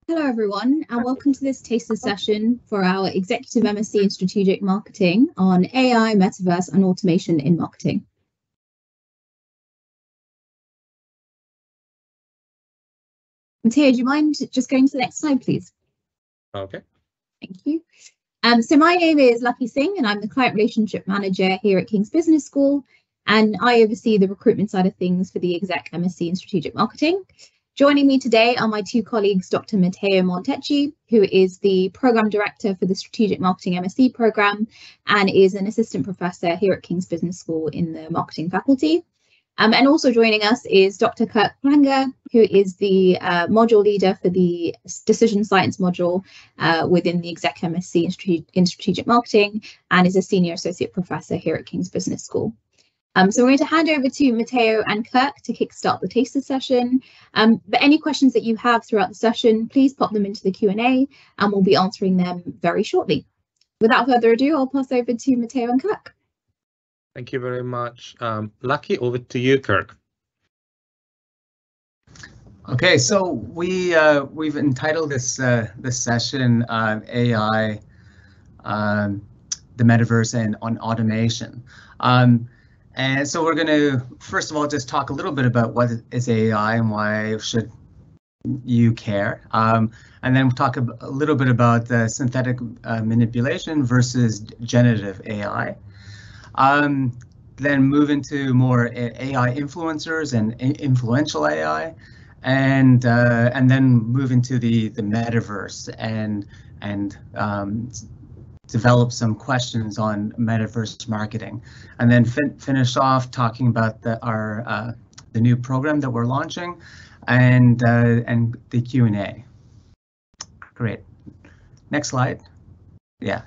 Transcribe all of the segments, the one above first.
Hello, everyone, and welcome to this taster session for our Executive MSc in Strategic Marketing on AI, Metaverse, and Automation in Marketing. Matteo, do you mind just going to the next slide, please? Okay. Thank you. So my name is Lucky Singh, and I'm the Client Relationship Manager here at King's Business School, and I oversee the recruitment side of things for the Exec MSc in Strategic Marketing. Joining me today are my two colleagues, Dr. Matteo Montecchi, who is the Program Director for the Strategic Marketing MSc Program and is an Assistant Professor here at King's Business School in the Marketing Faculty. And also joining us is Dr. Kirk Plangger, who is the module leader for the Decision Science module within the Exec MSc in Strategic Marketing and is a Senior Associate Professor here at King's Business School. So we're going to hand over to Matteo and Kirk to kickstart the taster session. But any questions that you have throughout the session, please pop them into the Q&A and we'll be answering them very shortly. Without further ado, I'll pass over to Matteo and Kirk. Thank you very much. Lucky, over to you, Kirk. Okay, so we've entitled this session AI, the Metaverse, and on automation. And so we're going to, first of all, just talk a little bit about what is AI and why should you care. And then we'll talk a little bit about the synthetic manipulation versus generative AI. Then move into more AI influencers and influential AI, and then move into the Metaverse and develop some questions on Metaverse marketing, and then finish off talking about the new program that we're launching, and the Q&A. Great. Next slide. Yeah.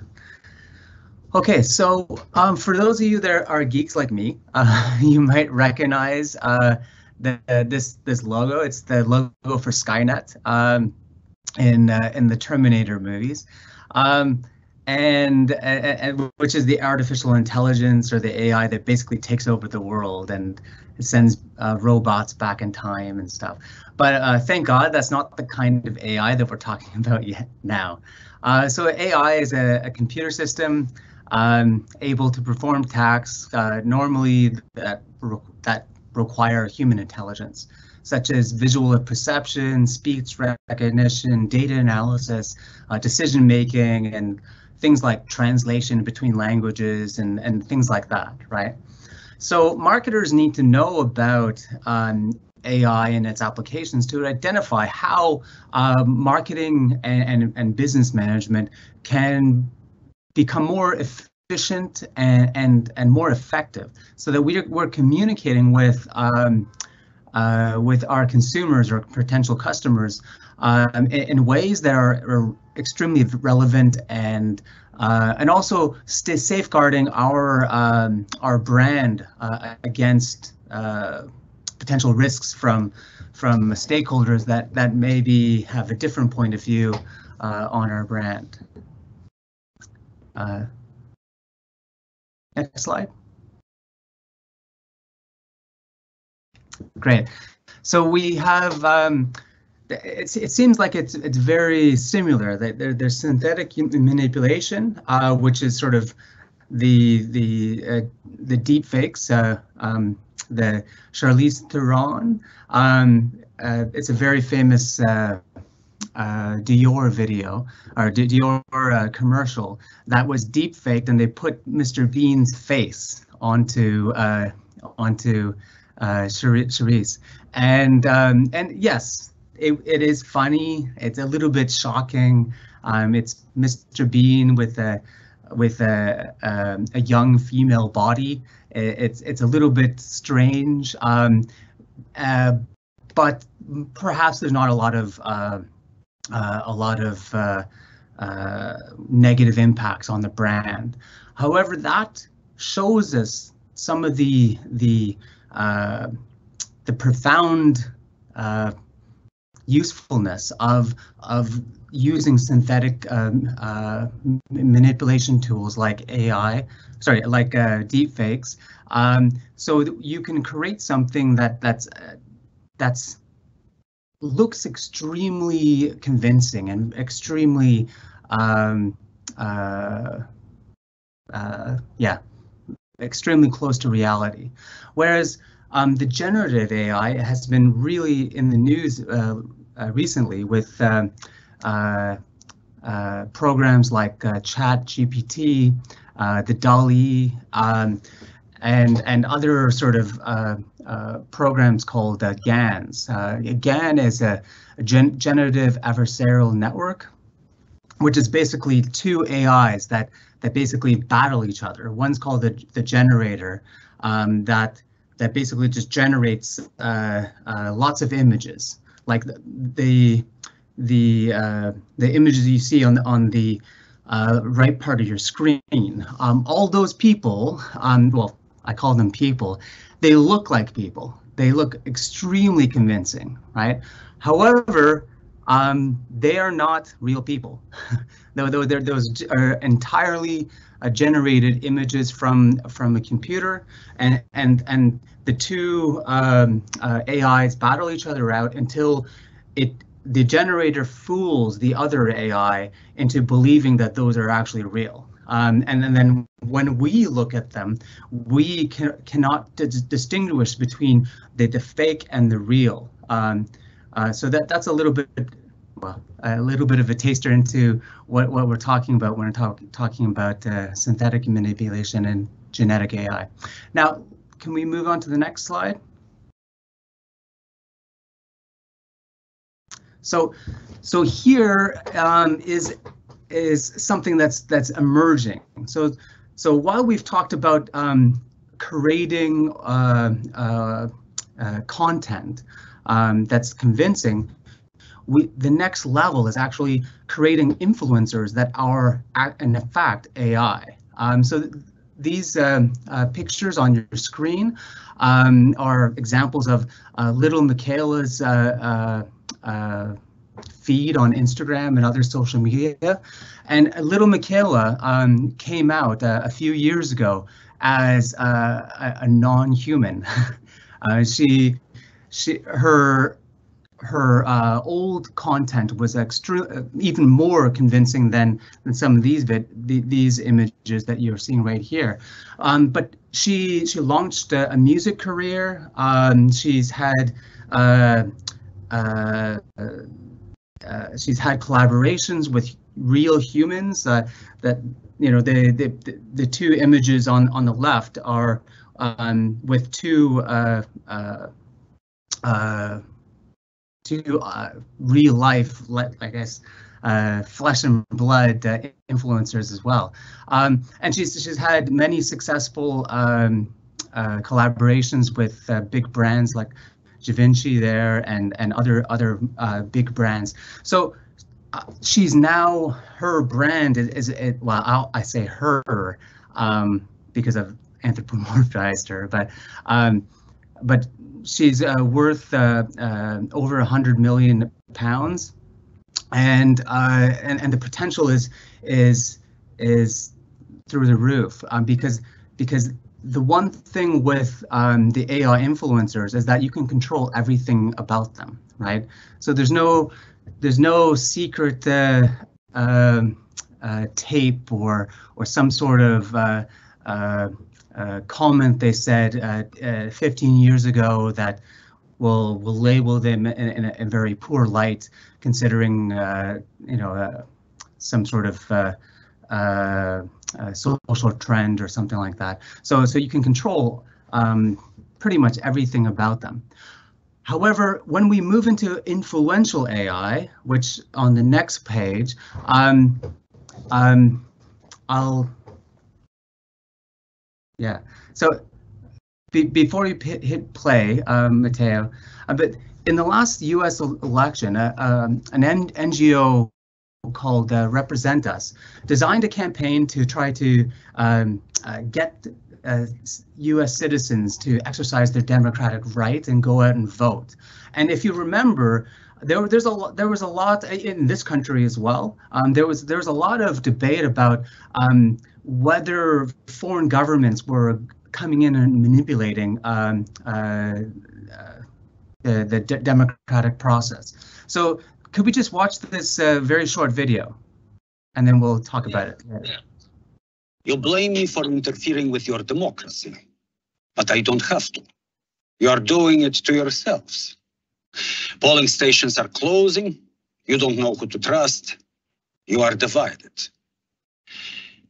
Okay, so for those of you that are geeks like me, you might recognize this logo. It's the logo for Skynet in the Terminator movies. And which is the artificial intelligence or the AI that basically takes over the world and sends robots back in time and stuff. But thank God that's not the kind of AI that we're talking about yet now. So AI is a computer system able to perform tasks normally that require human intelligence, such as visual perception, speech recognition, data analysis, decision making, and things like translation between languages and things like that, right? So marketers need to know about AI and its applications to identify how marketing and business management can become more efficient and more effective, so that we're communicating with our consumers or potential customers in ways that are extremely relevant and also safeguarding our brand against potential risks from stakeholders that maybe have a different point of view on our brand. Next slide. Great. So we have, it seems like it's very similar. There's synthetic manipulation, which is sort of the deep fakes, the Charlize Theron. It's a very famous Dior video or Dior commercial that was deep faked, and they put Mr. Bean's face onto Charisse, and yes, it is funny. It's a little bit shocking. It's Mr. Bean with a young female body. It's a little bit strange, but perhaps there's not a lot of negative impacts on the brand. However, that shows us some of the profound usefulness of using synthetic manipulation tools like deepfakes, so that you can create something that's looks extremely convincing and extremely, extremely close to reality. Whereas the generative AI has been really in the news recently with programs like ChatGPT, the DALL-E, and other sort of programs called GANs. GAN is a generative adversarial network, which is basically two AIs that basically battle each other. One's called the generator, that basically just generates lots of images, like the images you see on the right part of your screen. All those people, well, I call them people, they look like people. They look extremely convincing, right? However, they are not real people. Those are entirely generated images from a computer, and the two AIs battle each other out until the generator fools the other AI into believing that those are actually real. And then when we look at them, we cannot distinguish between the fake and the real. So that's a little bit, well, a little bit of a taster into what we're talking about when we're talking about synthetic manipulation and genetic AI. Now, can we move on to the next slide? So here is something that's emerging. So while we've talked about creating content that's convincing, the next level is actually creating influencers that are in fact AI. So these pictures on your screen are examples of little Michaela's feed on Instagram and other social media. And little Michaela came out a few years ago as a non-human. Her old content was even more convincing than some of these images that you're seeing right here. But she launched a music career. She's had collaborations with real humans. That the two images on the left are with two real life, I guess, flesh and blood influencers as well. And she's had many successful collaborations with big brands like Givenchy there and other big brands. So she's now, her brand is well, I say her because I've anthropomorphized her, but she's worth over 100 million pounds, and the potential is through the roof, because the one thing with the AI influencers is that you can control everything about them, right? So there's no secret tape or some sort of comment they said 15 years ago that will label them in a very poor light, considering some sort of social trend or something like that. So you can control pretty much everything about them. However, when we move into influential AI, which on the next page, So before you hit play, Matteo, but in the last U.S. election, an NGO called Represent Us designed a campaign to try to get U.S. citizens to exercise their democratic right and go out and vote. And if you remember, there was a lot in this country as well. There was a lot of debate about whether foreign governments were coming in and manipulating the democratic process. So could we just watch this very short video, and then we'll talk about it. You blame me for interfering with your democracy, but I don't have to. You are doing it to yourselves. Polling stations are closing. You don't know who to trust. You are divided.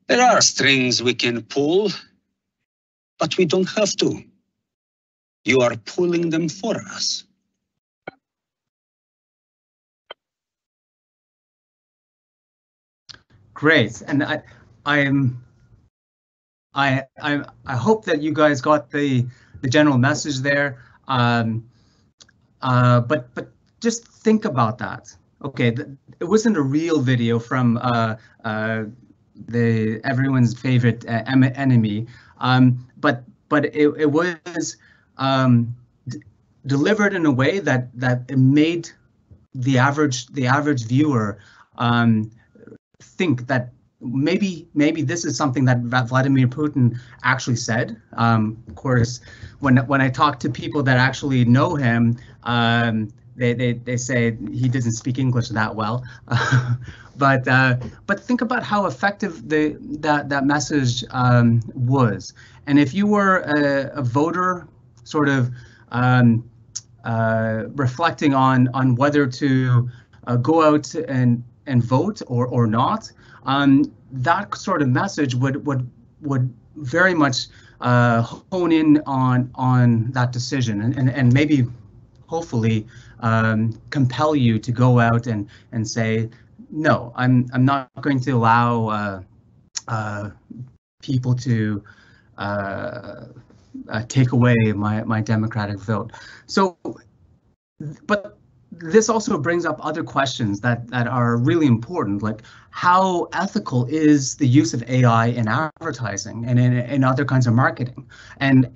There are strings we can pull, but we don't have to. You are pulling them for us. Great, and I hope that you guys got the general message there. But just think about that. Okay, it wasn't a real video from everyone's favorite enemy, but it was delivered in a way that it made the average viewer think that maybe this is something that Vladimir Putin actually said. Of course, when I talk to people that actually know him, they say he doesn't speak English that well. But think about how effective that message was. And if you were a voter, sort of reflecting on whether to go out and vote or not, that sort of message would very much hone in on that decision and maybe hopefully compel you to go out and say, no, I'm not going to allow people to take away my democratic vote. So, but this also brings up other questions that are really important, like how ethical is the use of AI in advertising and in other kinds of marketing, and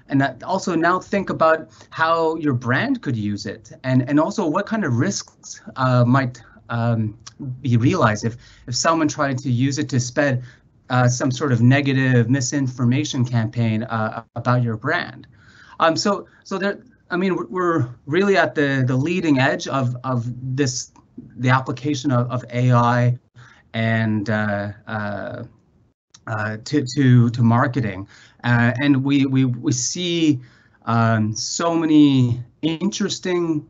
that also now think about how your brand could use it, and also what kind of risks might be realized if someone tried to use it to spread some sort of negative misinformation campaign about your brand. So there. I mean, we're really at the leading edge of the application of AI and to marketing, and we see so many interesting,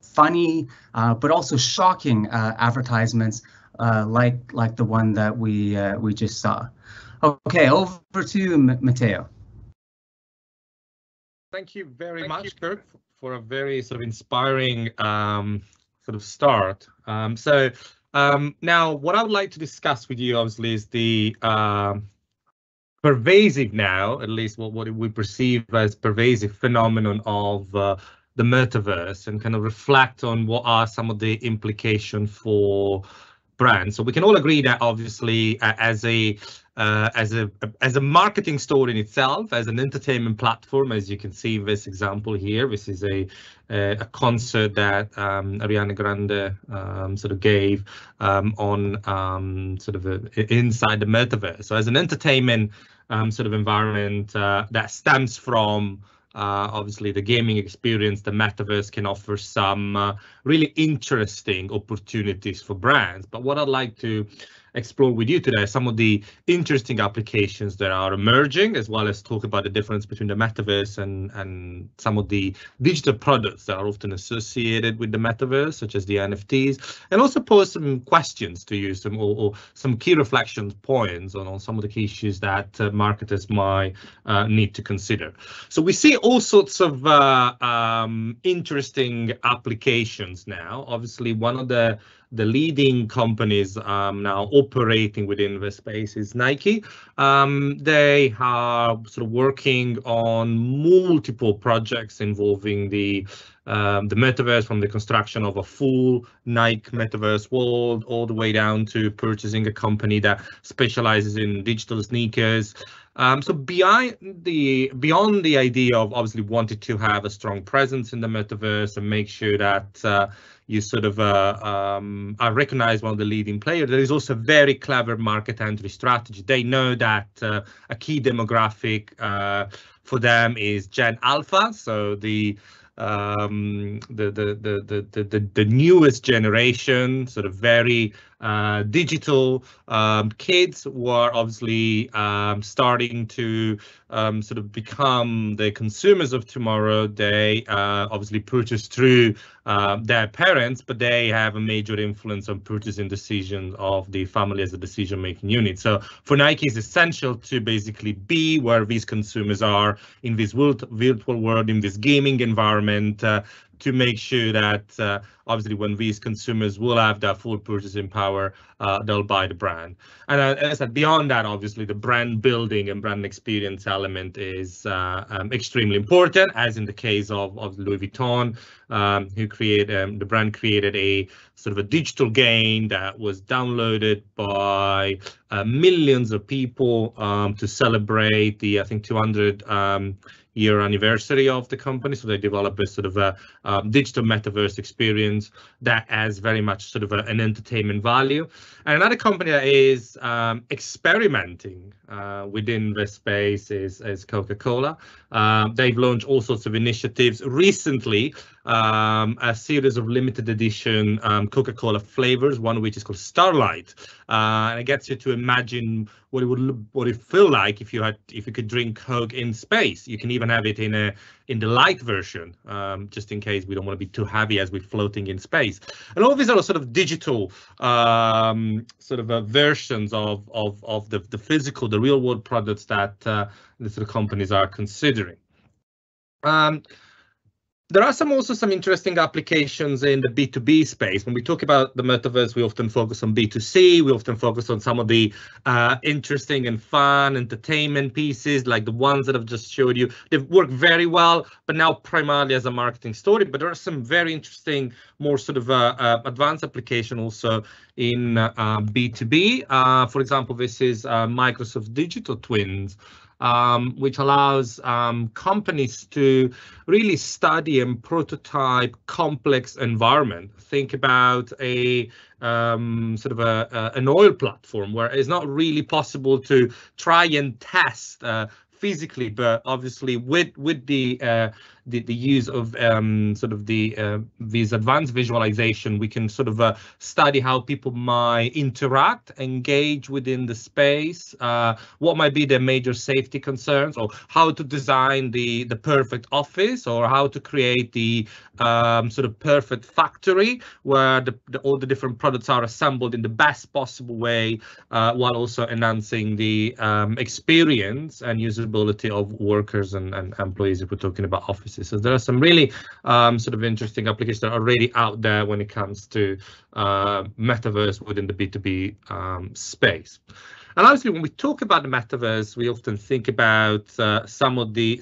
funny, but also shocking advertisements like the one that we just saw. Okay, over to Matteo. Thank you very much, Kirk, for a very sort of inspiring sort of start. Now, what I would like to discuss with you, obviously, is the pervasive now, at least what we perceive as pervasive phenomenon of the metaverse, and kind of reflect on what are some of the implications for brands. So we can all agree that obviously as a marketing store in itself, as an entertainment platform, as you can see in this example here, this is a concert that Ariana Grande sort of gave on sort of inside the metaverse. So as an entertainment sort of environment that stems from obviously the gaming experience, the metaverse can offer some really interesting opportunities for brands. But what I'd like to explore with you today some of the interesting applications that are emerging, as well as talk about the difference between the metaverse and some of the digital products that are often associated with the metaverse, such as the NFTs, and also pose some questions to you, some key reflection points on some of the key issues that marketers might need to consider. So we see all sorts of interesting applications now. Obviously, one of the leading companies now operating within the space is Nike. They are sort of working on multiple projects involving the metaverse, from the construction of a full Nike metaverse world all the way down to purchasing a company that specializes in digital sneakers. So beyond the idea of obviously wanting to have a strong presence in the metaverse and make sure that you sort of are recognized one of the leading players, there is also a very clever market entry strategy. They know that a key demographic for them is Gen Alpha, so the the newest generation, sort of very digital kids were obviously starting to sort of become the consumers of tomorrow. They obviously purchase through their parents, but they have a major influence on purchasing decisions of the family as a decision-making unit. So for Nike, it's essential to basically be where these consumers are in this virtual world, in this gaming environment, to make sure that obviously when these consumers will have that full purchasing power, they'll buy the brand. And as I said, beyond that, obviously the brand building and brand experience element is extremely important, as in the case of Louis Vuitton, who created the brand created a sort of a digital game that was downloaded by millions of people to celebrate the, I think, 200-year anniversary of the company. So they developed a sort of a digital metaverse experience that has very much sort of an entertainment value. And another company that is experimenting within the space is Coca-Cola. They've launched all sorts of initiatives recently, a series of limited edition Coca-Cola flavors, one of which is called Starlight, and it gets you to imagine what it feel like if you could drink Coke in space. You can even have it in the light version, just in case we don't want to be too heavy as we're floating in space. And all these are sort of digital versions of the physical, the real world products that the sort of companies are considering. There are also some interesting applications in the B2B space. When we talk about the metaverse, we often focus on B2C. We often focus on some of the interesting and fun entertainment pieces, like the ones that I've just showed you. They've worked very well, but now primarily as a marketing story. But there are some very interesting, more sort of advanced application also in B2B. For example, this is Microsoft Digital Twins, which allows companies to really study and prototype complex environment. Think about a sort of an oil platform where it's not really possible to try and test physically, but obviously with the use of these advanced visualization, we can sort of study how people might interact, engage within the space, what might be their major safety concerns, or how to design the perfect office, or how to create the sort of perfect factory where all the different products are assembled in the best possible way, while also enhancing the experience and usability of workers and employees if we're talking about offices. So there are some really sort of interesting applications that are already out there when it comes to metaverse within the B2B space. And obviously, when we talk about the metaverse, we often think about some of the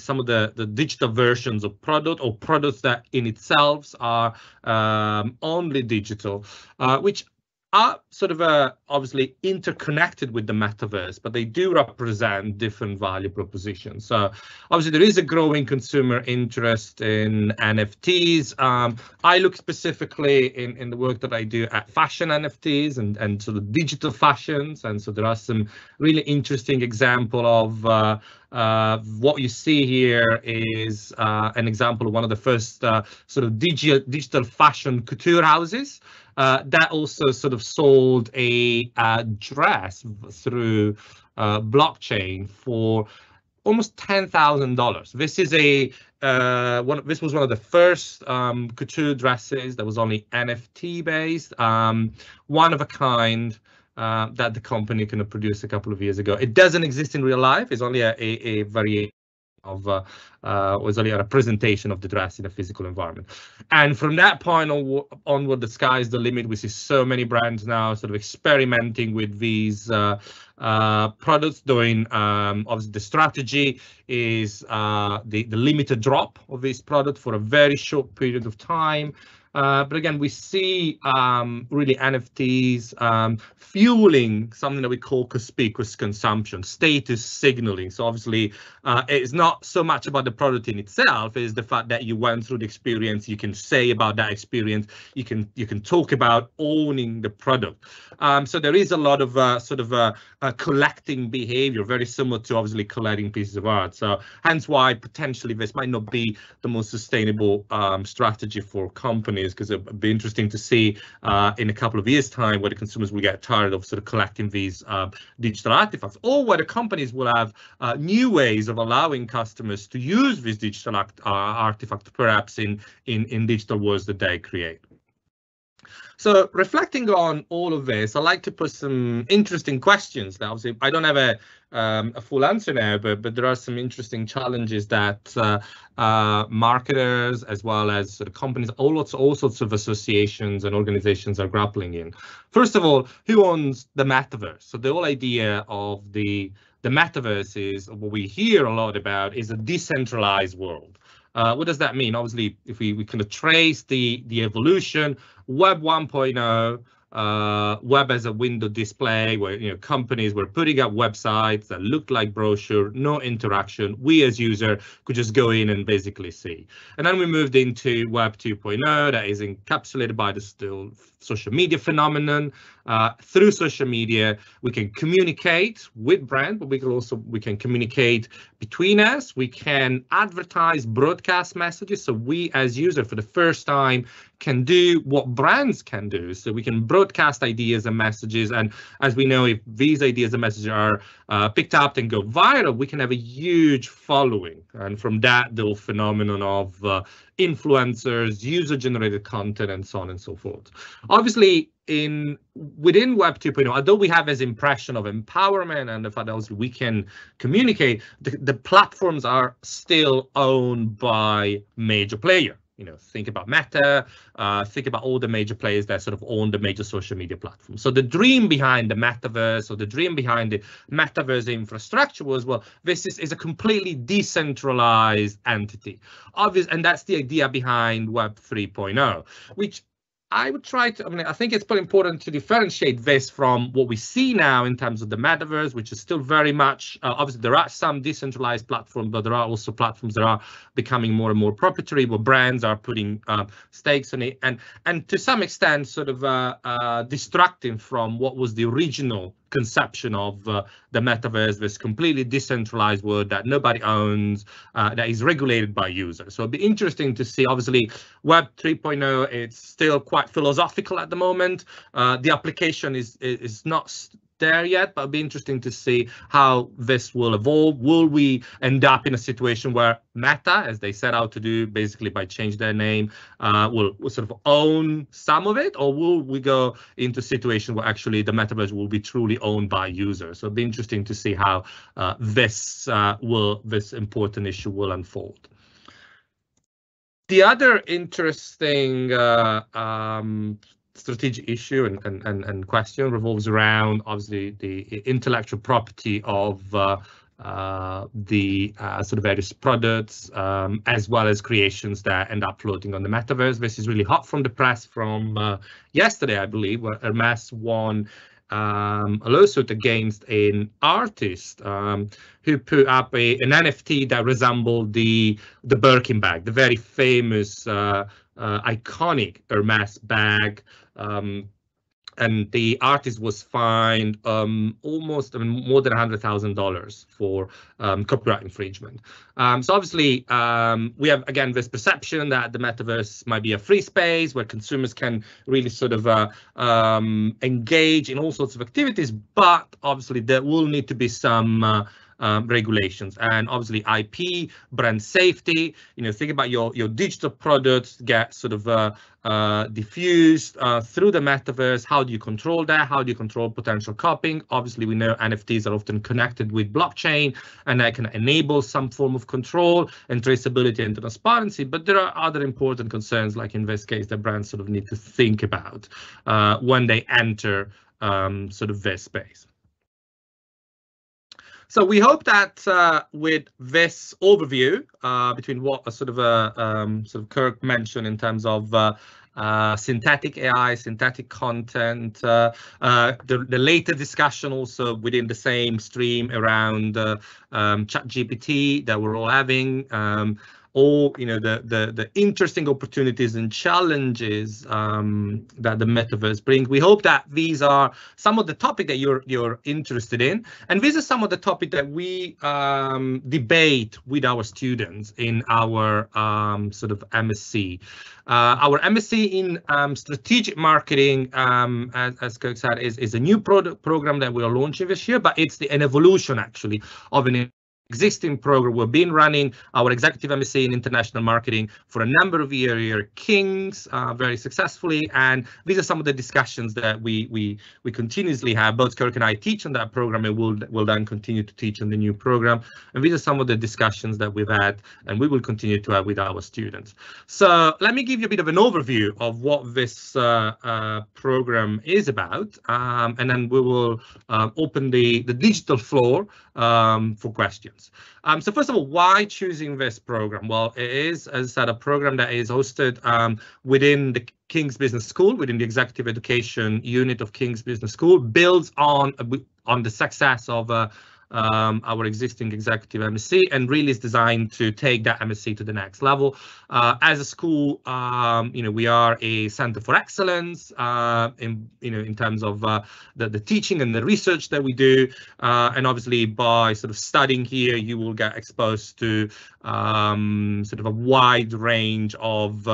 digital versions of product, or products that in itself are only digital, which are sort of obviously interconnected with the metaverse, but they do represent different value propositions. So obviously there is a growing consumer interest in NFTs. I look specifically in the work that I do at fashion NFTs and sort of digital fashions. And so there are some really interesting example of what you see here is an example of one of the first sort of digital fashion couture houses that also sort of sold a dress through blockchain for almost $10,000. This is this was one of the first couture dresses that was only NFT based, one of a kind. That the company kind of produced a couple of years ago. It doesn't exist in real life. It's only a variation of was only a representation of the dress in a physical environment. And from that point onward, the sky is the limit. We see so many brands now sort of experimenting with these products. Doing obviously the strategy is the limited drop of this product for a very short period of time. But again, we see really NFTs fueling something that we call conspicuous consumption, status signaling. So obviously, it's not so much about the product in itself, it's the fact that you went through the experience, you can say about that experience, you can talk about owning the product. So there is a lot of collecting behavior, very similar to obviously collecting pieces of art. So hence why potentially this might not be the most sustainable strategy for companies, because it'd be interesting to see in a couple of years' time whether consumers will get tired of sort of collecting these digital artifacts, or whether companies will have new ways of allowing customers to use these digital artifacts, perhaps in digital worlds that they create. So reflecting on all of this, I'd like to put some interesting questions. Now, obviously, I don't have a full answer now, but there are some interesting challenges that marketers, as well as sort of companies, all sorts of associations and organizations are grappling in. First of all, who owns the metaverse? So the whole idea of the metaverse is, what we hear a lot about, is a decentralized world. What does that mean? Obviously, if we kind of trace the evolution, Web 1.0, web as a window display, where companies were putting up websites that looked like brochure, no interaction. We as user could just go in and basically see. And then we moved into Web 2.0, that is encapsulated by the still social media phenomenon. Through social media, we can communicate with brand, but we can communicate between us. We can advertise, broadcast messages. So we as user, for the first time, can do what brands can do. So we can broadcast ideas and messages. And as we know, if these ideas and messages are picked up and go viral, we can have a huge following. And from that, the whole phenomenon of influencers, user-generated content, and so on and so forth. Obviously, within Web 2.0, although we have this impression of empowerment and the fact that also we can communicate, the platforms are still owned by major players. Think about Meta, think about all the major players that sort of own the major social media platforms. So the dream behind the metaverse, or the dream behind the metaverse infrastructure was, well, this is a completely decentralized entity. And that's the idea behind Web 3.0, which I would try to, I think it's pretty important to differentiate this from what we see now in terms of the metaverse, which is still very much, obviously there are some decentralized platforms, but there are also platforms that are becoming more and more proprietary, where brands are putting stakes on it, and to some extent sort of distracting from what was the original conception of the metaverse, this completely decentralized world that nobody owns, that is regulated by users. So it'd be interesting to see. Obviously, Web 3.0, it's still quite philosophical at the moment. The application is not there yet, but it'll be interesting to see how this will evolve. Will we end up in a situation where Meta, as they set out to do, basically by changing their name, will sort of own some of it, or will we go into a situation where actually the metaverse will be truly owned by users? So it'll be interesting to see how this important issue will unfold. The other interesting strategic issue and question revolves around, obviously, the intellectual property of the sort of various products, as well as creations that end up floating on the metaverse. This is really hot from the press from yesterday, I believe, where Hermes won a lawsuit against an artist who put up an NFT that resembled the Birkin bag, the very famous iconic Hermes bag. And the artist was fined almost more than $100,000 for copyright infringement. So obviously, we have, again, this perception that the metaverse might be a free space where consumers can really sort of engage in all sorts of activities, but obviously there will need to be some regulations, and obviously IP, brand safety. Think about your digital products get sort of diffused through the metaverse. How do you control that? How do you control potential copying? Obviously, we know NFTs are often connected with blockchain, and that can enable some form of control and traceability and transparency. But there are other important concerns, like in this case, that brands sort of need to think about when they enter sort of this space. So we hope that with this overview between what sort of Kirk mentioned in terms of synthetic AI, synthetic content, the later discussion also within the same stream around ChatGPT that we're all having, or the interesting opportunities and challenges that the metaverse brings. We hope that these are some of the topics that you're interested in, and these are some of the topics that we debate with our students in our sort of MSc. Our MSc in strategic marketing, as Kirk said, is a new program that we are launching this year, but it's an evolution actually of an existing program. We've been running our executive MSc in international marketing for a number of years here at King's very successfully, and these are some of the discussions that we continuously have. Both Kirk and I teach on that program, and we'll then continue to teach on the new program, and these are some of the discussions that we've had and we will continue to have with our students. So let me give you a bit of an overview of what this program is about, and then we will open the digital floor for questions. So first of all, why choosing this program? Well, it is, as I said, a program that is hosted within the King's Business School, within the executive education unit of King's Business School, builds on the success of our existing executive MSc, and really is designed to take that MSc to the next level. As a school, we are a center for excellence in terms of the teaching and the research that we do, and obviously by sort of studying here, you will get exposed to sort of a wide range of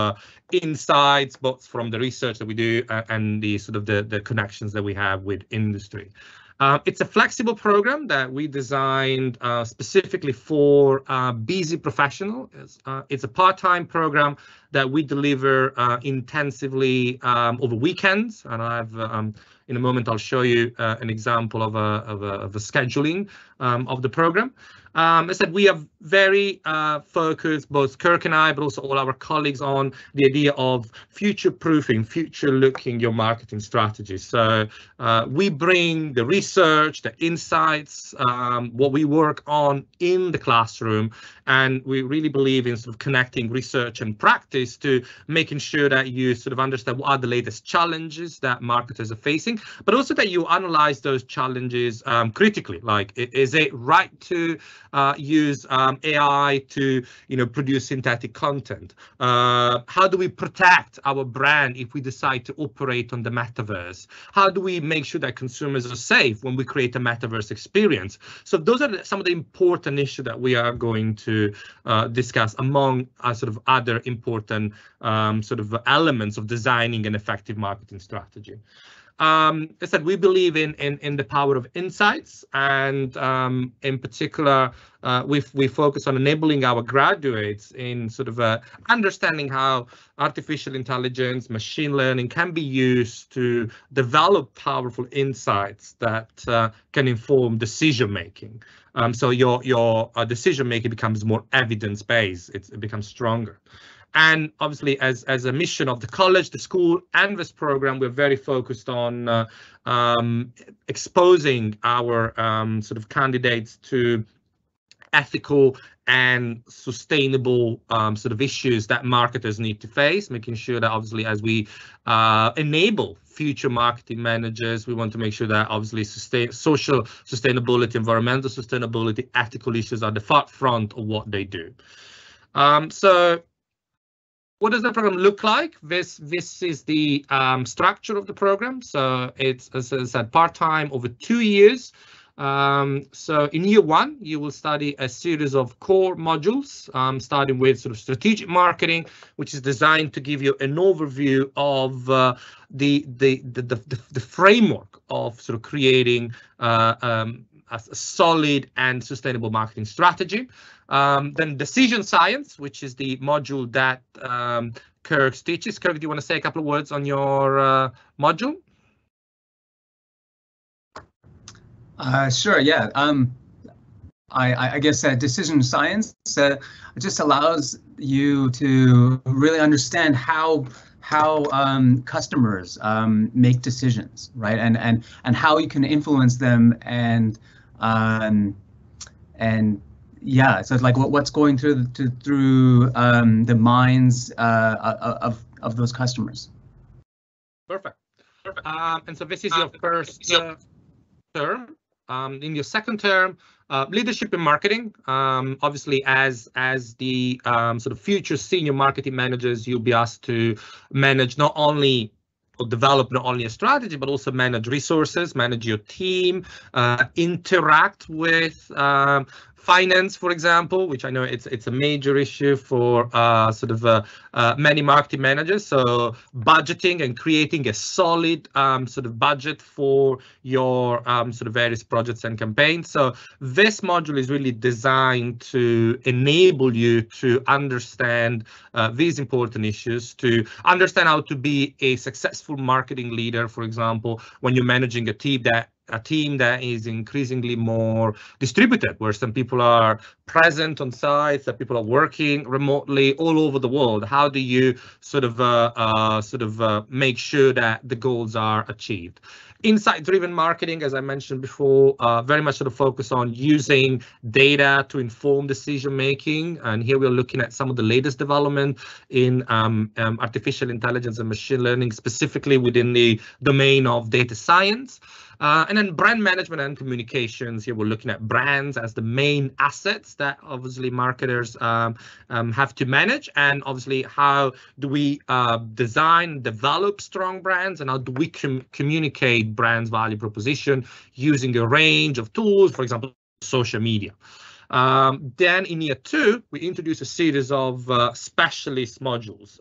insights, both from the research that we do and the sort of the connections that we have with industry. It's a flexible program that we designed specifically for busy professionals. It's a part-time program that we deliver intensively over weekends, and in a moment I'll show you an example of a scheduling of the program. As I said, we are very focused, both Kirk and I, but also all our colleagues, on the idea of future-proofing, future-looking your marketing strategy. So we bring the research, the insights, what we work on in the classroom, and we really believe in sort of connecting research and practice to making sure that you sort of understand what are the latest challenges that marketers are facing, but also that you analyze those challenges critically. Like, is it right to use AI to produce synthetic content? How do we protect our brand if we decide to operate on the metaverse? How do we make sure that consumers are safe when we create a metaverse experience? So those are some of the important issues that we are going to discuss, among sort of other important sort of elements of designing an effective marketing strategy. As I said, we believe in the power of insights, and in particular, we focus on enabling our graduates in sort of understanding how artificial intelligence, machine learning can be used to develop powerful insights that can inform decision making. So your decision making becomes more evidence-based. It becomes stronger. And obviously, as a mission of the college, the school, and this program, we're very focused on exposing our sort of candidates to ethical and sustainable sort of issues that marketers need to face, making sure that obviously as we enable future marketing managers, we want to make sure that obviously social sustainability, environmental sustainability, ethical issues are the forefront of what they do. So what does the program look like? This is the structure of the program. So it's, as I said, part-time over 2 years. So in year one, you will study a series of core modules, starting with sort of strategic marketing, which is designed to give you an overview of the framework of sort of creating a solid and sustainable marketing strategy. Then decision science, which is the module that Kirk teaches. Kirk, do you want to say a couple of words on your module? Sure, yeah. I guess decision science just allows you to really understand how customers make decisions, right? And how you can influence them, and yeah, so it's like what's going through the minds of of those customers. Perfect. And so this is your first term. In your second term, leadership in marketing. Obviously, as the sort of future senior marketing managers, you'll be asked to manage not only or develop not only a strategy, but also manage resources, manage your team, interact with finance, for example, which I know it's a major issue for many marketing managers. So budgeting and creating a solid sort of budget for your sort of various projects and campaigns. So this module is really designed to enable you to understand these important issues, to understand how to be a successful marketing leader, for example, when you're managing a team that is increasingly more distributed, where some people are present on sites, that people are working remotely all over the world. How do you sort of make sure that the goals are achieved? Insight-driven marketing, as I mentioned before, very much sort of focus on using data to inform decision-making. And here we're looking at some of the latest development in artificial intelligence and machine learning, specifically within the domain of data science. And then brand management and communications. Here we're looking at brands as the main assets that obviously marketers have to manage, and obviously how do we design, develop strong brands, and how do we communicate brands' value proposition using a range of tools, for example, social media. Then in year 2, we introduce a series of specialist modules.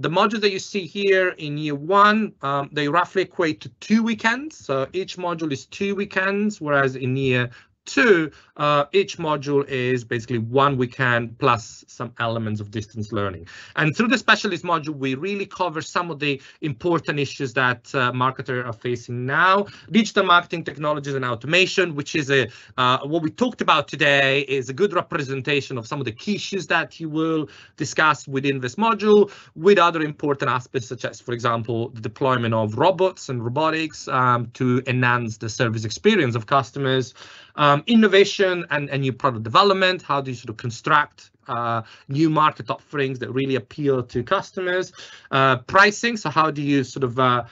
The modules that you see here in year 1, they roughly equate to 2 weekends. So each module is 2 weekends, whereas in year 2, each module is basically 1 weekend plus some elements of distance learning. And through the specialist module, we really cover some of the important issues that marketers are facing now. Digital marketing technologies and automation, which is what we talked about today, is a good representation of some of the key issues that you will discuss within this module, with other important aspects such as, for example, the deployment of robots and robotics to enhance the service experience of customers. Innovation and new product development. How do you sort of construct new market offerings that really appeal to customers? Pricing. So how do you sort of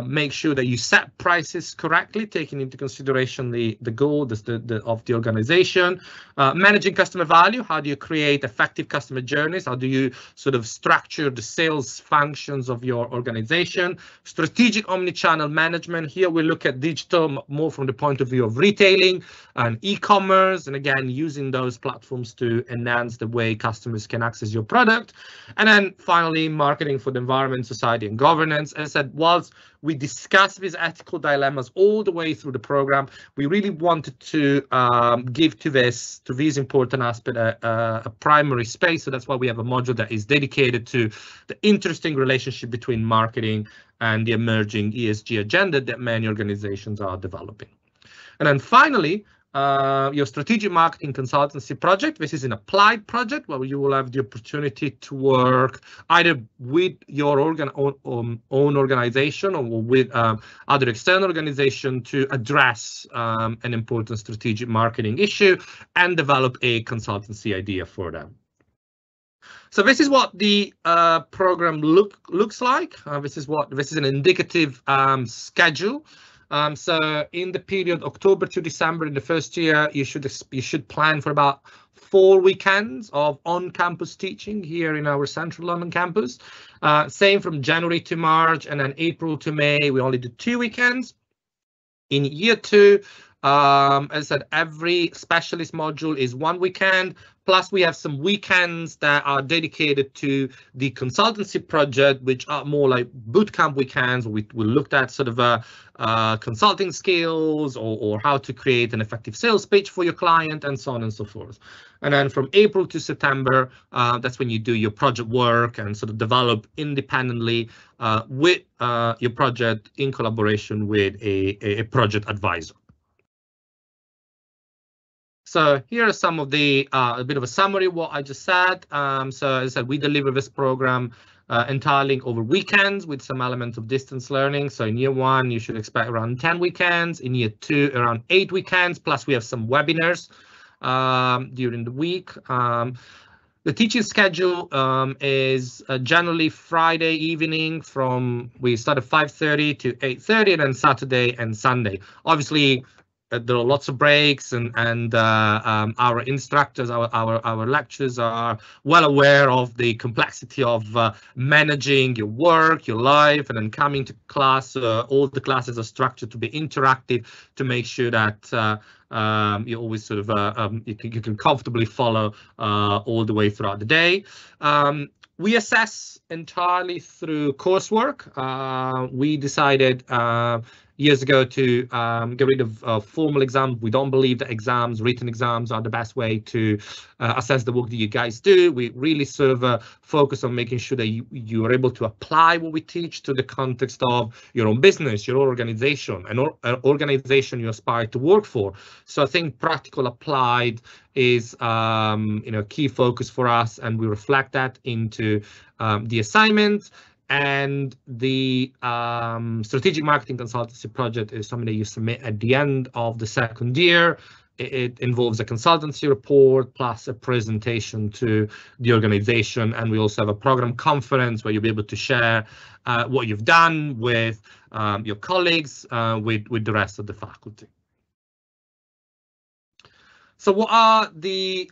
make sure that you set prices correctly, taking into consideration the goal of the organization? Managing customer value. How do you create effective customer journeys? How do you sort of structure the sales functions of your organization? Strategic omnichannel management. Here we look at digital more from the point of view of retailing and e-commerce, and again, using those platforms to enhance the way customers can access your product. And then finally, marketing for the environment, society, and governance. As I said, whilst we discuss these ethical dilemmas all the way through the program, we really wanted to give to these important aspects a primary space. So that's why we have a module that is dedicated to the interesting relationship between marketing and the emerging ESG agenda that many organizations are developing. And then finally, your strategic marketing consultancy project. This is an applied project where you will have the opportunity to work either with your own organization or with other external organization to address an important strategic marketing issue and develop a consultancy idea for them. So this is what the program looks like. This is an indicative schedule. So in the period October to December in the first year, you should plan for about 4 weekends of on-campus teaching here in our central London campus. Same from January to March, and then April to May, we only do 2 weekends. In year 2, as I said, every specialist module is 1 weekend. Plus, we have some weekends that are dedicated to the consultancy project, which are more like bootcamp weekends. We looked at sort of consulting skills or how to create an effective sales pitch for your client and so on and so forth. And then from April to September, that's when you do your project work and sort of develop independently with your project in collaboration with a project advisor. So here are some of the, a bit of a summary of what I just said. So as I said, we deliver this program entirely over weekends with some elements of distance learning. So in year 1, you should expect around 10 weekends. In year 2, around 8 weekends. Plus we have some webinars during the week. The teaching schedule is generally Friday evening we start at 5:30 to 8:30, and then Saturday and Sunday. Obviously, there are lots of breaks, and our instructors, our lecturers are well aware of the complexity of managing your work, your life, and then coming to class. All the classes are structured to be interactive to make sure that you always sort of you can comfortably follow all the way throughout the day. We assess entirely through coursework. We decided years ago to get rid of formal exams. We don't believe that written exams are the best way to assess the work that you guys do. We really sort of focus on making sure that you are able to apply what we teach to the context of your own business, your own organization, and organization you aspire to work for. So I think practical applied is key focus for us, and we reflect that into the assignment. And the strategic marketing consultancy project is something that you submit at the end of the second year. It involves a consultancy report plus a presentation to the organization, and we also have a program conference where you'll be able to share what you've done with your colleagues, with the rest of the faculty. So what are the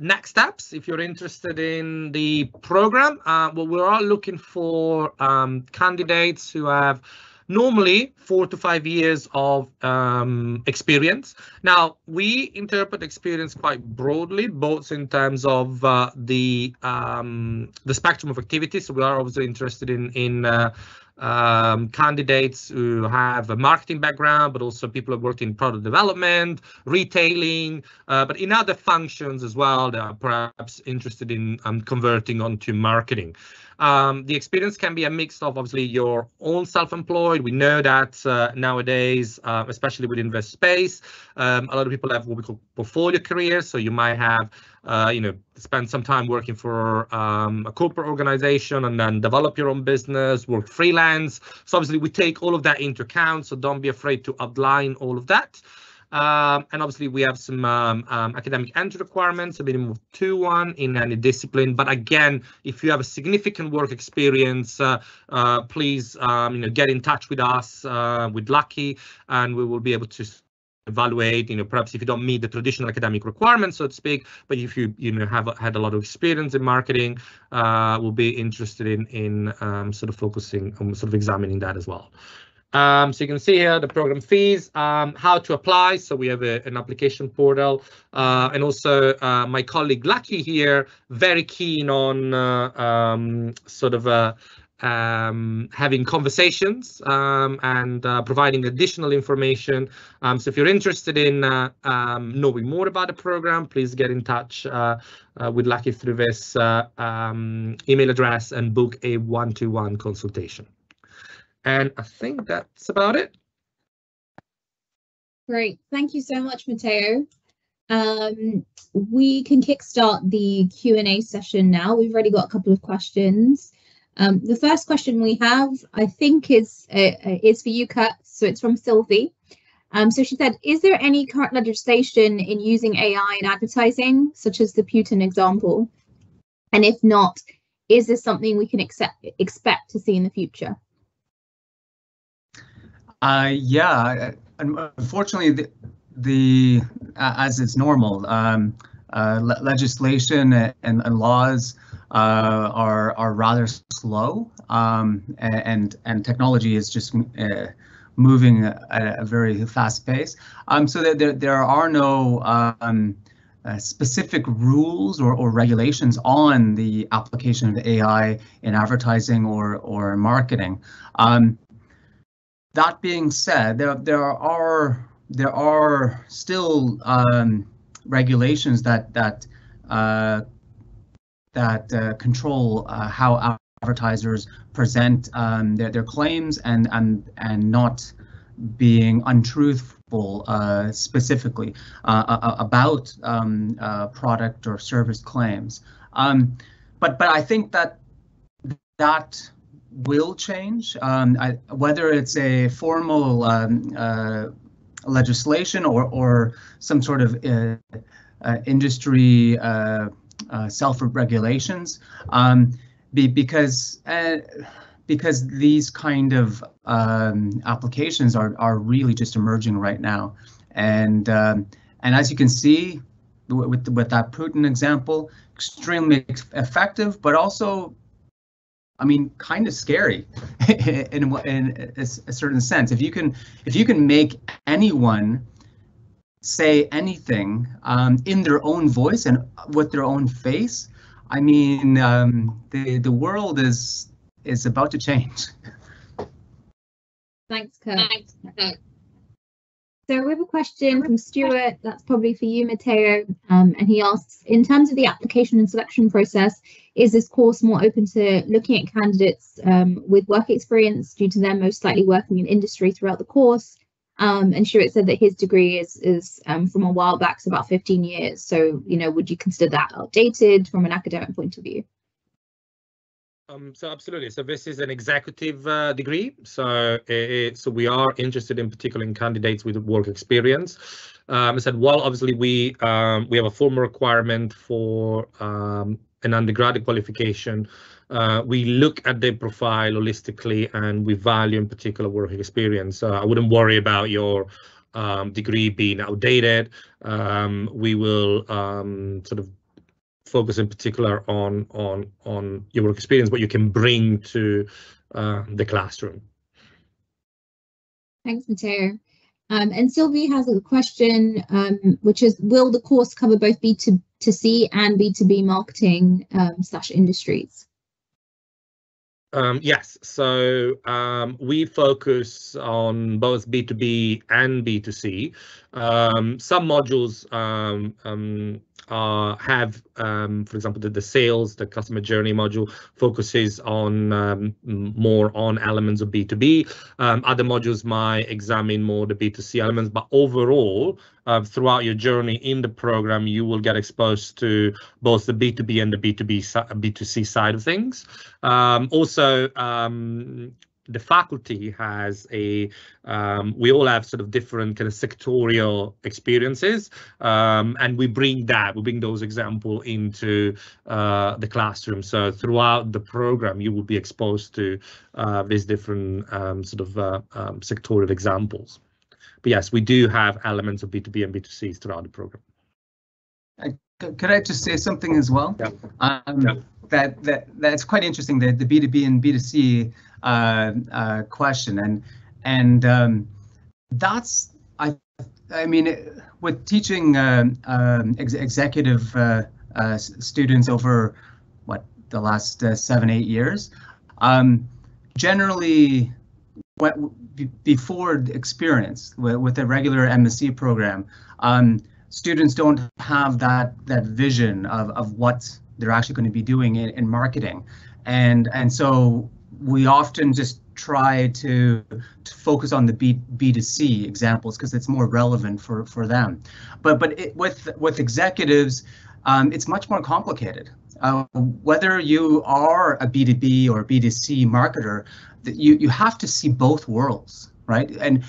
next steps if you're interested in the program? Well, we're all looking for candidates who have normally 4 to 5 years of experience. Now, we interpret experience quite broadly, both in terms of the spectrum of activities. So we are obviously interested in candidates who have a marketing background, but also people who have worked in product development, retailing, but in other functions as well that are perhaps interested in converting onto marketing. The experience can be a mix of obviously your own self-employed. We know that nowadays, especially within the space, a lot of people have what we call portfolio careers. So you might have, spend some time working for a corporate organization and then develop your own business, work freelance. So obviously we take all of that into account. So don't be afraid to outline all of that. And obviously we have some academic entry requirements, a minimum of 2-1 in any discipline. But again, if you have a significant work experience, please get in touch with us, with Lucky, and we will be able to evaluate, perhaps if you don't meet the traditional academic requirements, so to speak, but if you have had a lot of experience in marketing, we'll be interested in sort of focusing on sort of examining that as well. So you can see here the program fees, how to apply. So we have an application portal, and also my colleague Lucky here, very keen on sort of having conversations and providing additional information. So if you're interested in knowing more about the program, please get in touch with Lucky through this email address and book a one-to-one consultation. And I think that's about it. Great. Thank you so much, Matteo. We can kickstart the Q&A session now. We've already got a couple of questions. The first question we have, I think, is for you, Kirk. So it's from Sylvie. So she said, is there any current legislation in using AI in advertising, such as the Putin example? And if not, is this something we can expect to see in the future? Yeah, unfortunately, the as it's normal, legislation and laws are rather slow, and technology is just moving at a very fast pace. So there are no specific rules or regulations on the application of AI in advertising or marketing. That being said, there are still regulations that control how advertisers present their claims and not being untruthful specifically about product or service claims. But I think that will change, whether it's a formal legislation or some sort of industry self-regulations, because these kind of applications are really just emerging right now, and as you can see with that Putin example, extremely effective, but also, I mean, kind of scary in a certain sense. If you can make anyone say anything in their own voice and with their own face, I mean, the world is about to change. Thanks, Kirk. So we have a question from Stuart, that's probably for you, Matteo, and he asks, in terms of the application and selection process, is this course more open to looking at candidates with work experience due to them most likely working in industry throughout the course? And Stuart said that his degree is from a while back, so about 15 years. So, you know, would you consider that outdated from an academic point of view? So absolutely. So this is an executive degree. So we are interested in particular in candidates with work experience. I said, well, obviously we have a formal requirement for an undergraduate qualification. We look at their profile holistically and we value in particular work experience. I wouldn't worry about your degree being outdated. We will sort of focus in particular on your work experience, what you can bring to the classroom. Thanks, Matteo. And Sylvie has a question, which is, will the course cover both B2C and B2B marketing / industries? Yes, so we focus on both B2B and B2C. Some modules have, for example, the sales, the customer journey module focuses on more on elements of B2B. Other modules might examine more the B2C elements, but overall, throughout your journey in the program, you will get exposed to both the B2B and the B2C side of things. Also, the faculty has we all have sort of different kind of sectorial experiences, and we bring those examples into the classroom. So throughout the program, you will be exposed to these different sectorial examples. But yes, we do have elements of B2B and B2C throughout the program. Could I just say something as well? Yeah. That's quite interesting, the B2B and B2C question, and that's I mean, with teaching executive students over the last 7-8 years, generally before the experience with a regular MSc program, students don't have that vision of what they're actually going to be doing in marketing, and so we often just try to focus on the B2C examples because it's more relevant for them. But with executives, it's much more complicated. Whether you are a B2B or B2C marketer, you have to see both worlds, right? And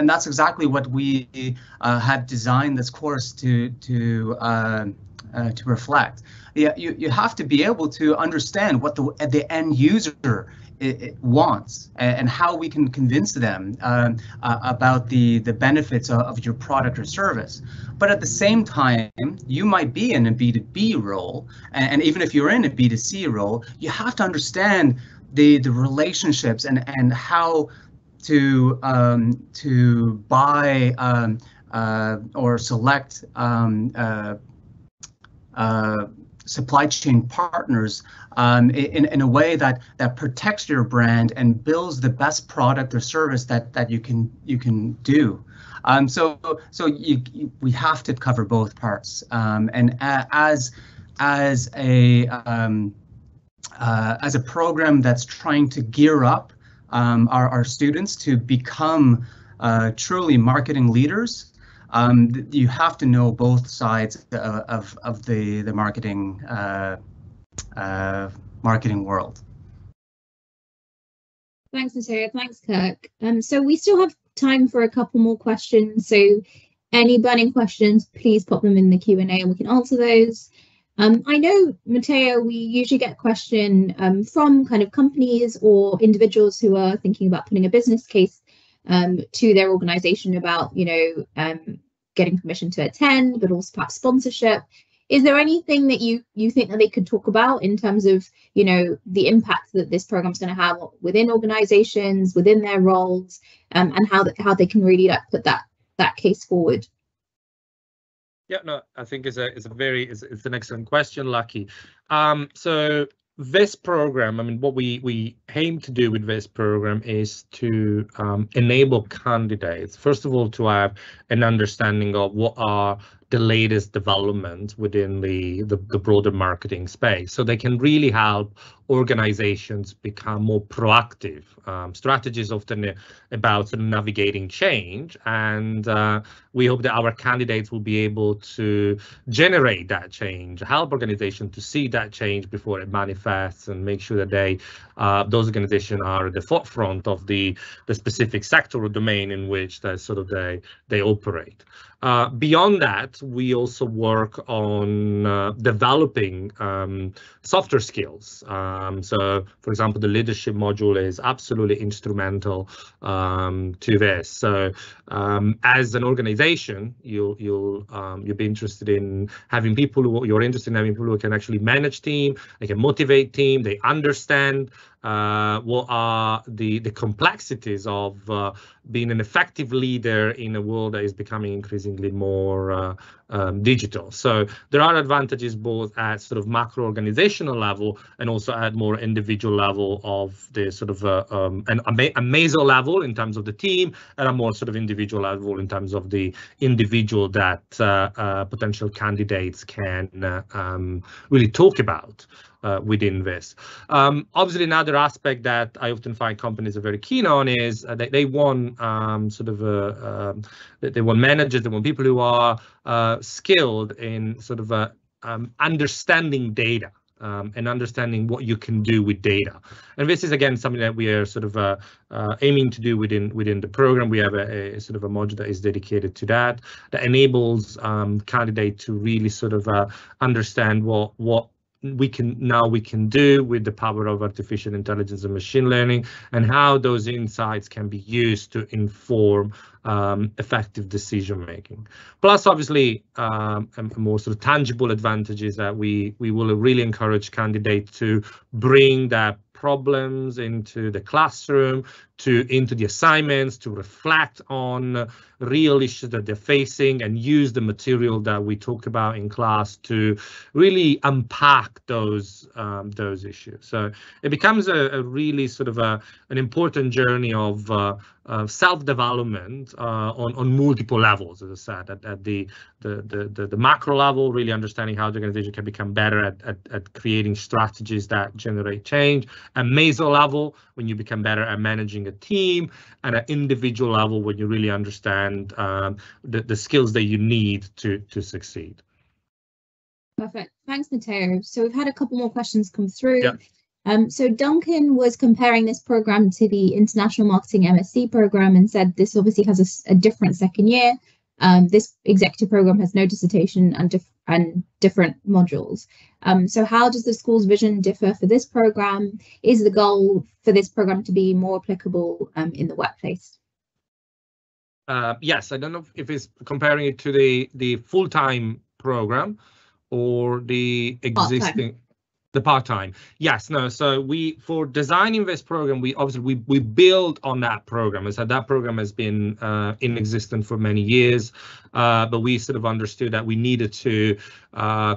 that's exactly what we had designed this course to reflect. Yeah, you have to be able to understand what the end user it wants and how we can convince them about the benefits of your product or service. But at the same time, you might be in a B2B role, and even if you're in a B2C role, you have to understand the relationships and how to buy or select supply chain partners in a way that protects your brand and builds the best product or service that you can do. So we have to cover both parts. And as a program that's trying to gear up our students to become truly marketing leaders, you have to know both sides of the marketing world. Thanks, Matteo. Thanks, Kirk. So we still have time for a couple more questions. So any burning questions, please pop them in the Q&A and we can answer those. I know, Matteo, we usually get a question from kind of companies or individuals who are thinking about putting a business case to their organization about, getting permission to attend, but also perhaps sponsorship. Is there anything that you think that they could talk about in terms of, the impact that this program is going to have within organizations, within their roles, and how they can really put that case forward? Yeah, no, I think it's an excellent question, Lucky. So this program, I mean, what we aim to do with this program is to enable candidates, first of all, to have an understanding of what are the latest developments within the broader marketing space, so they can really help organizations become more proactive. Strategy is often about sort of navigating change, and we hope that our candidates will be able to generate that change, help organizations to see that change before it manifests, and make sure that those organizations are at the forefront of the specific sector or domain in which they operate. Beyond that, we also work on developing softer skills. So, for example, the leadership module is absolutely instrumental to this. So, as an organization, you'll be interested in having people who can actually manage team, they can motivate team, they understand what are the complexities of being an effective leader in a world that is becoming increasingly more digital. So there are advantages both at sort of macro organizational level and also at more individual level of the sort of a meso level in terms of the team, and a more sort of individual level in terms of the individual that potential candidates can really talk about within this. Obviously, another aspect that I often find companies are very keen on is they want they want managers, they want people who are skilled in sort of understanding data and understanding what you can do with data. And this is again something that we are sort of aiming to do within the program. We have a sort of a module that is dedicated to that enables candidates to really sort of understand what we can do with the power of artificial intelligence and machine learning, and how those insights can be used to inform effective decision making. Plus, obviously, more sort of tangible advantages that we will really encourage candidates to bring that problems into the classroom, into the assignments, to reflect on real issues that they're facing, and use the material that we talk about in class to really unpack those issues. So it becomes a really sort of an important journey of self-development on multiple levels, as I said, at the macro level, really understanding how the organization can become better at creating strategies that generate change. At meso level, when you become better at managing a team, and at individual level, when you really understand the skills that you need to succeed. Perfect. Thanks, Matteo. So we've had a couple more questions come through. Yeah. So Duncan was comparing this program to the International Marketing MSc program and said this obviously has a different second year. This executive program has no dissertation and different modules. So how does the school's vision differ for this program? Is the goal for this program to be more applicable in the workplace? Yes, I don't know if it's comparing it to the full-time program or the existing. The part-time. Yes, no. So for designing this program, we build on that program. And so that program has been in existence for many years, but we sort of understood that we needed to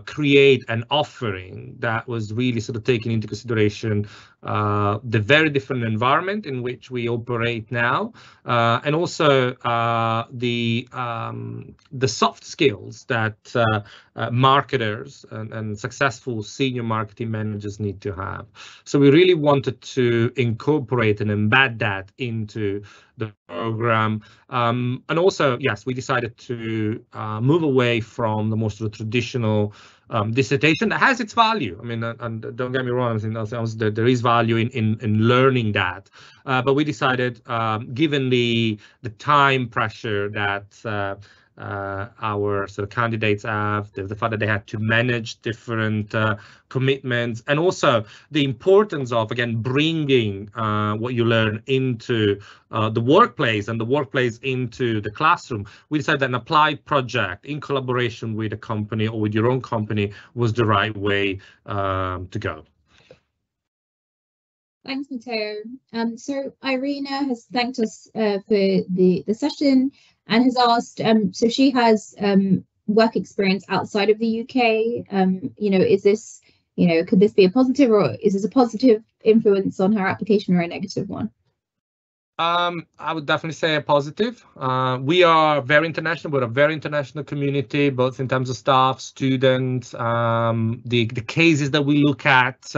create an offering that was really sort of taking into consideration the very different environment in which we operate now, and also the soft skills that marketers and successful senior marketing managers need to have. So we really wanted to incorporate and embed that into the program. And also, yes, we decided to move away from the more sort of traditional dissertation that has its value. I mean, and don't get me wrong, I think there is value in learning that. But we decided, given the time pressure that our sort of candidates have, the fact that they had to manage different commitments, and also the importance of, again, bringing what you learn into the workplace and the workplace into the classroom. We decided that an applied project in collaboration with a company or with your own company was the right way to go. Thanks, Matteo. So Irina has thanked us for the session and has asked, so she has work experience outside of the UK. You know, is this, you know, could this be a positive, or is this a positive influence on her application or a negative one? I would definitely say a positive. We are very international. We're a very international community, both in terms of staff, students, the cases that we look at.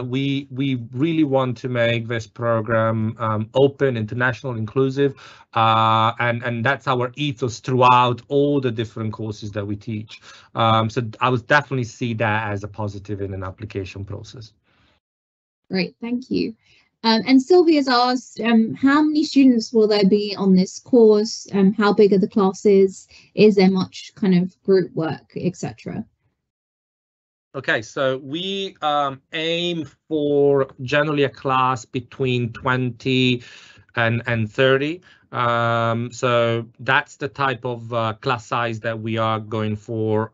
We really want to make this program open, international, inclusive, and that's our ethos throughout all the different courses that we teach. So I would definitely see that as a positive in an application process. Great, thank you. And Sylvia's asked, how many students will there be on this course? How big are the classes? Is there much kind of group work, etc.? Okay, so we aim for generally a class between 20 and 30. So that's the type of class size that we are going for,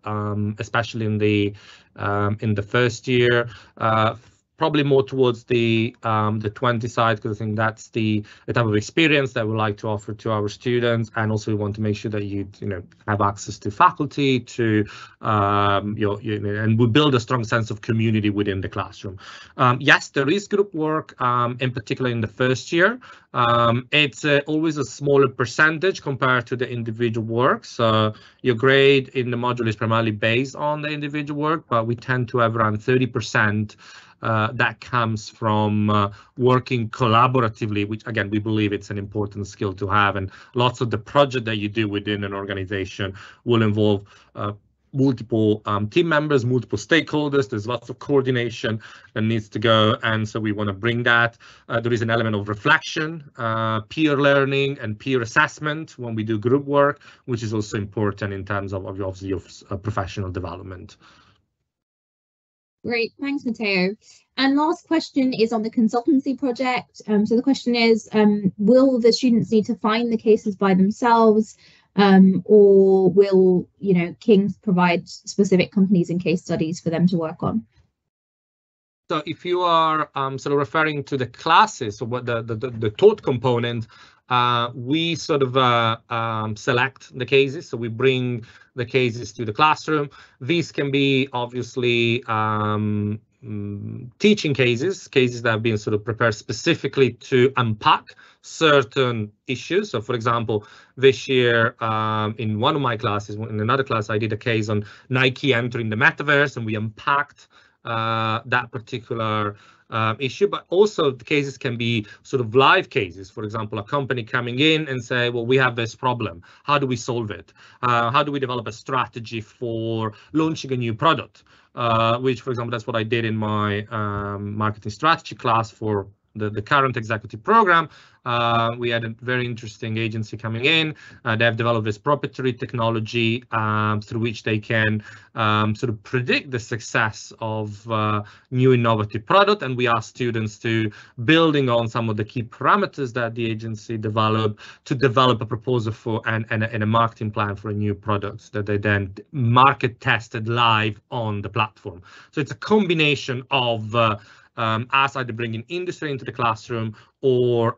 especially in the first year. Probably more towards the 20 side, because I think that's the type of experience that we like to offer to our students, and also we want to make sure that you know have access to faculty, to and we build a strong sense of community within the classroom. Yes, there is group work, in particular in the first year. It's always a smaller percentage compared to the individual work. So your grade in the module is primarily based on the individual work, but we tend to have around 30% that comes from working collaboratively, which again, we believe it's an important skill to have. And lots of the project that you do within an organization will involve multiple team members, multiple stakeholders. There's lots of coordination that needs to go, and so we want to bring that. There is an element of reflection, peer learning, and peer assessment when we do group work, which is also important in terms of obviously of professional development. Great, thanks, Matteo. And last question is on the consultancy project. So the question is, will the students need to find the cases by themselves, or will, you know, King's provide specific companies and case studies for them to work on? So if you are sort of referring to the classes, or what the taught component, we sort of select the cases. So we bring the cases to the classroom. These can be obviously teaching cases that have been sort of prepared specifically to unpack certain issues. So for example, this year in one of my classes, in another class, I did a case on Nike entering the Metaverse, and we unpacked that particular issue. But also the cases can be sort of live cases. For example, a company coming in and say, well, we have this problem. How do we solve it? How do we develop a strategy for launching a new product? Which, for example, that's what I did in my marketing strategy class for the current executive program. We had a very interesting agency coming in. They have developed this proprietary technology through which they can sort of predict the success of new innovative product. And we ask students to, building on some of the key parameters that the agency developed, to develop a proposal for and a marketing plan for a new product that they then market tested live on the platform. So it's a combination of us either bringing industry into the classroom or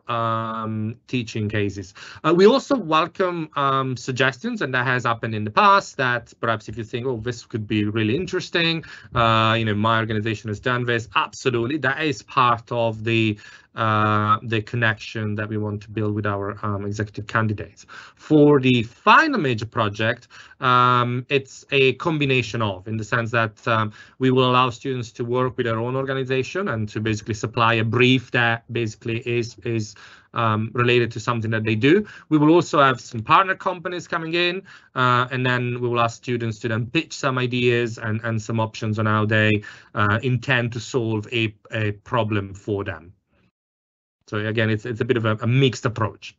teaching cases. We also welcome suggestions, and that has happened in the past, that perhaps if you think, oh, this could be really interesting, you know, my organization has done this. Absolutely, that is part of the connection that we want to build with our executive candidates. For the final major project, it's a combination of, in the sense that we will allow students to work with their own organization and to basically supply a brief that basically is related to something that they do. We will also have some partner companies coming in, and then we will ask students to then pitch some ideas and some options on how they intend to solve a problem for them. So again, it's a bit of a mixed approach.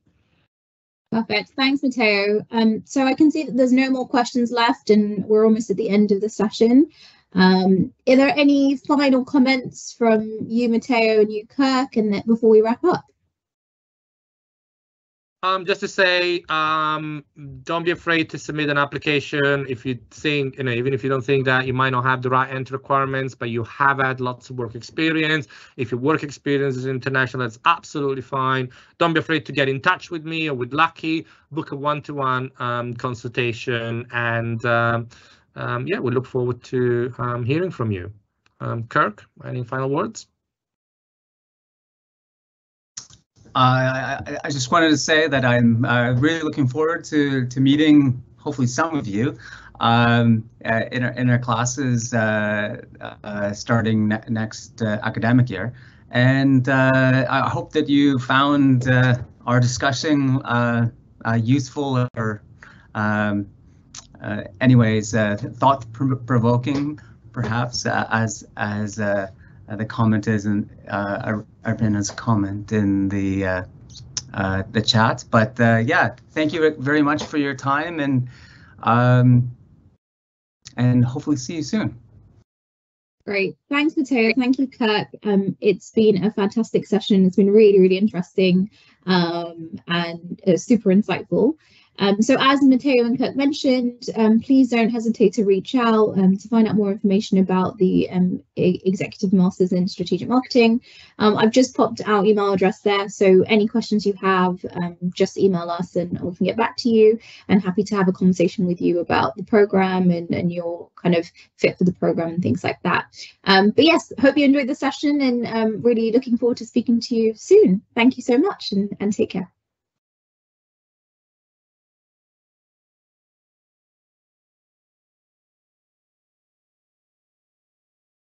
Perfect. Thanks, Matteo. So I can see that there's no more questions left and we're almost at the end of the session. Are there any final comments from you, Matteo, and you, Kirk, and that before we wrap up? Just to say, don't be afraid to submit an application if you think, even if you don't think that you might not have the right entry requirements, but you have had lots of work experience. If your work experience is international, that's absolutely fine. Don't be afraid to get in touch with me or with Lucky, book a one-to-one consultation, and yeah, we look forward to hearing from you. Kirk, any final words? I just wanted to say that I'm really looking forward to meeting hopefully some of you in our classes starting next academic year, and I hope that you found our discussion useful or anyways thought-provoking, perhaps, as the comment is in Arpina's comment in the chat. But yeah, thank you very much for your time, and hopefully see you soon. Great. Thanks, Matteo. Thank you, Kirk. It's been a fantastic session. It's been really, really interesting and super insightful. So as Matteo and Kirk mentioned, please don't hesitate to reach out to find out more information about the Executive Masters in Strategic Marketing. I've just popped our email address there, so any questions you have, just email us and we can get back to you, and happy to have a conversation with you about the program and your kind of fit for the program and things like that. But yes, hope you enjoyed the session, and really looking forward to speaking to you soon. Thank you so much, and take care.